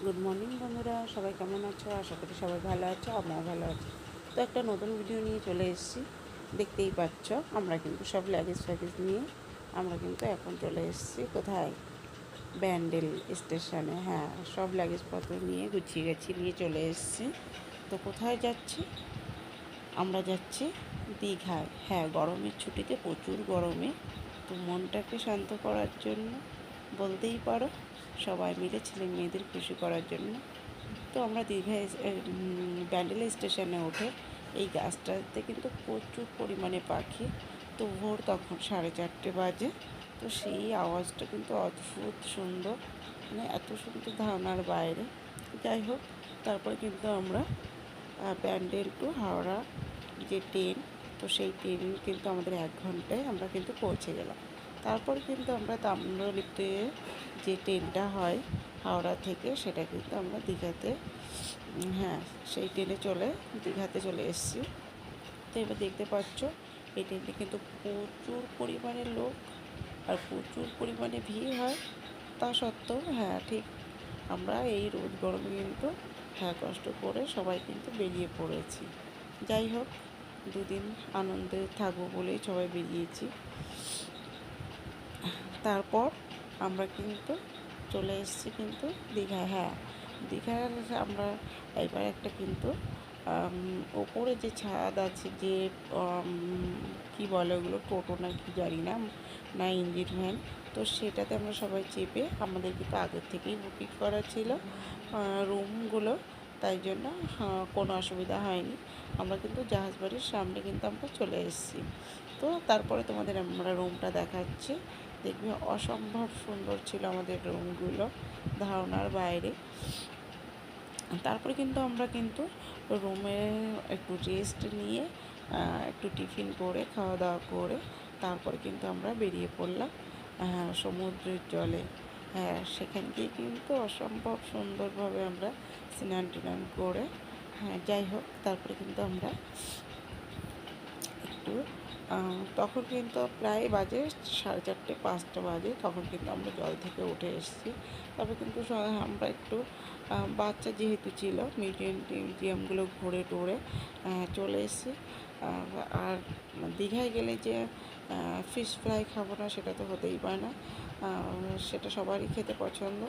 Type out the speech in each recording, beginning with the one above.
Good morning বন্ধুরা, সবাই কেমন আছো? আশা করি সবাই ভালো আছো, আমিও ভালো আছি। তো একটা নতুন ভিডিও নিয়ে চলে এসেছি। দেখতেই পাচ্ছ, আমরা কিন্তু সব লাগেজ ফ্যাগেজ নিয়ে আমরা কিন্তু এখন চলে এসেছি কোথায়? ব্যান্ডেল স্টেশনে। হ্যাঁ, সব লাগেজপত্র নিয়ে গুছিয়ে গেছি, নিয়ে চলে এসেছি। তো কোথায় যাচ্ছি? আমরা যাচ্ছি দীঘায়। হ্যাঁ, গরমের ছুটিতে, প্রচুর গরমে তো মনটাকে শান্ত করার জন্য বলতেই পারো, সবাই মিলে ছেলে মেয়েদের খুশি করার জন্য। তো আমরা দীঘায় ব্যান্ডেল স্টেশনে উঠে এই গাছটাতে কিন্তু প্রচুর পরিমাণে পাখি। তো ভোর তখন 4:30 বাজে। তো সেই আওয়াজটা কিন্তু অদ্ভুত সুন্দর, মানে এত সুন্দর ধারণার বাইরে। যাই হোক, তারপরে কিন্তু আমরা ব্যান্ডেল টু হাওড়া যে ট্রেন, তো সেই ট্রেন কিন্তু আমাদের 1 ঘন্টায় আমরা কিন্তু পৌঁছে গেলাম। তারপর কিন্তু আমরা তাম্রলিপ্তে যে ট্রেনটা হয় হাওড়া থেকে, সেটা কিন্তু আমরা দীঘাতে, হ্যাঁ, সেই ট্রেনে চলে দীঘাতে চলে এসেছি। তো এবার দেখতে পাচ্ছ, এই ট্রেনটি কিন্তু প্রচুর পরিমাণে লোক আর প্রচুর পরিমাণে ভিড় হয়। তা সত্ত্বেও, হ্যাঁ, ঠিক আমরা এই রোদ গরমে কিন্তু, হ্যাঁ, কষ্ট করে সবাই কিন্তু বেরিয়ে পড়েছি। যাই হোক, দুদিন আনন্দে থাকবো বলেই সবাই বেরিয়েছি। তারপর আমরা কিন্তু চলে এসেছি কিন্তু দীঘায়। হ্যাঁ, দীঘার আমরা এবার একটা কিন্তু ওপরে যে ছাদ আছে, যে কী বলে ওগুলো, টোটো না কি জানি না, না ইঞ্জিন ভ্যান, তো সেটাতে আমরা সবাই চেপে, আমাদের কিন্তু আগের থেকেই বুকিং করা ছিল রুমগুলো, তাই জন্য কোনো অসুবিধা হয়নি। আমরা কিন্তু জাহাজ বাড়ির সামনে কিন্তু আমরা চলে এসেছি। তো তারপরে তোমাদের আমরা রুমটা দেখাচ্ছি, দেখবে অসম্ভব সুন্দর ছিল আমাদের রুমগুলো, ধারণার বাইরে। তারপরে কিন্তু আমরা কিন্তু রুমে একটু রেস্ট নিয়ে, একটু টিফিন করে, খাওয়া দাওয়া করে, তারপরে কিন্তু আমরা বেরিয়ে পড়লাম সমুদ্রের জলে। হ্যাঁ, সেখান দিয়ে কিন্তু অসম্ভব সুন্দরভাবে আমরা স্নান টান করে, হ্যাঁ, যাই হোক, তারপরে কিন্তু আমরা একটু তখন কিন্তু প্রায় বাজে 4:30-5টা বাজে, তখন কিন্তু আমরা জল থেকে উঠে এসেছি। তবে কিন্তু আমরা একটু বাচ্চা যেহেতু ছিল, মিউজিয়ামগুলো ঘুরে টুরে চলে এসেছি। আর দীঘায় গেলে যে ফিশ ফ্রাই খাবো না, সেটা তো হতেই পারে না। সেটা সবারই খেতে পছন্দ।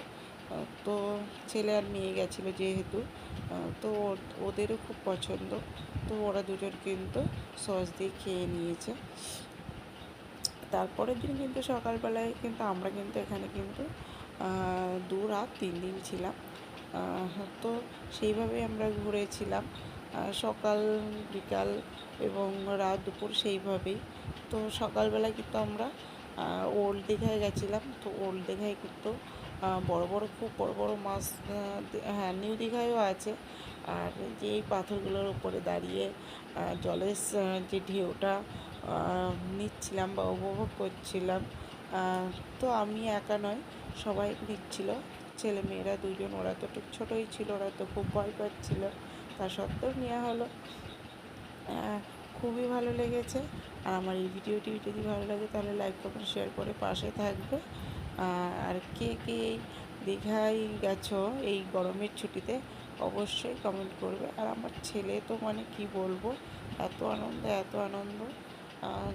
তো ছেলে আর মেয়ে গেছিলো যেহেতু, তো ওদেরও খুব পছন্দ। তো ওরা দুজন কিন্তু সস দিয়ে খেয়ে নিয়েছে। তারপরের দিন কিন্তু সকালবেলায় কিন্তু আমরা কিন্তু এখানে কিন্তু 2 রাত 3 দিন ছিলাম। তো সেইভাবেই আমরা ঘুরেছিলাম, সকাল বিকাল এবং রাত দুপুর সেইভাবেই। তো সকালবেলায় কিন্তু আমরা ওল্ড দীঘায় গেছিলাম। তো ওল্ড দীঘায় কিন্তু বড় বড়, খুব বড় বড় মাছ, হ্যাঁ, নিউ দীঘায়ও আছে। আর যে এই পাথরগুলোর উপরে দাঁড়িয়ে জলের যে ঢেউটা নিচ্ছিলাম বা উপভোগ করছিলাম। তো আমি একা নয়, সবাই নিচ্ছিল, ছেলে মেয়েরা দুজন, ওরা তো একটু ছোটোই ছিল, ওরা তো খুব ভয় পাচ্ছিল, তা সত্ত্বেও নেওয়া হলো। খুবই ভালো লেগেছে। আর আমার এই ভিডিওটি যদি ভালো লাগে তাহলে লাইক কমেন্ট শেয়ার করে পাশে থাকবে। আর কে কে এই দীঘায় গেছো এই গরমের ছুটিতে, অবশ্যই কমেন্ট করবে। আর আমার ছেলে তো মানে কি বলবো, এত আনন্দ, এত আনন্দ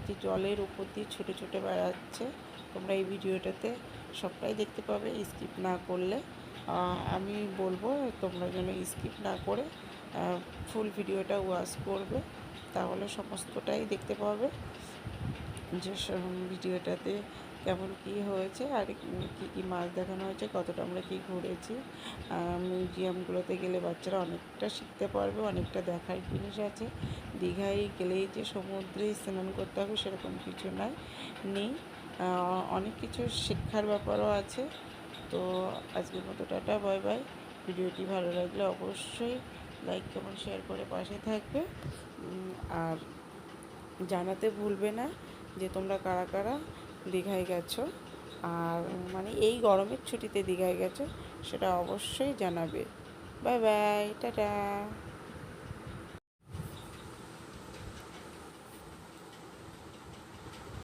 যে জলের উপর দিয়ে ছুটে ছুটে বেড়াচ্ছে। তোমরা এই ভিডিওটাতে সবটাই দেখতে পাবে, স্কিপ না করলে। আমি বলবো তোমরা যেন স্কিপ না করে ফুল ভিডিওটা ওয়াচ করবে, তাহলে সমস্তটাই দেখতে পাবে যে ভিডিওটাতে কেমন কী হয়েছে, আর কী কী মাছ দেখানো হয়েছে, কতটা আমরা কী ঘুরেছি। মিউজিয়ামগুলোতে গেলে বাচ্চারা অনেকটা শিখতে পারবে, অনেকটা দেখার জিনিস আছে। দীঘায় গেলেই যে সমুদ্রে স্নান করতে হবে সেরকম কিছু নেই, অনেক কিছু শিক্ষার ব্যাপারও আছে। তো আজকের মতো টাটা, বাই বাই। ভিডিওটি ভালো লাগলে অবশ্যই লাইক কমেন্ট শেয়ার করে পাশে থাকবে। আর জানাতে ভুলবে না যে তোমরা কারা কারা দীঘায় গেছো, আর মানে এই গরমের ছুটিতে দীঘায় গেছো, সেটা অবশ্যই জানাবে। Bye bye, tata.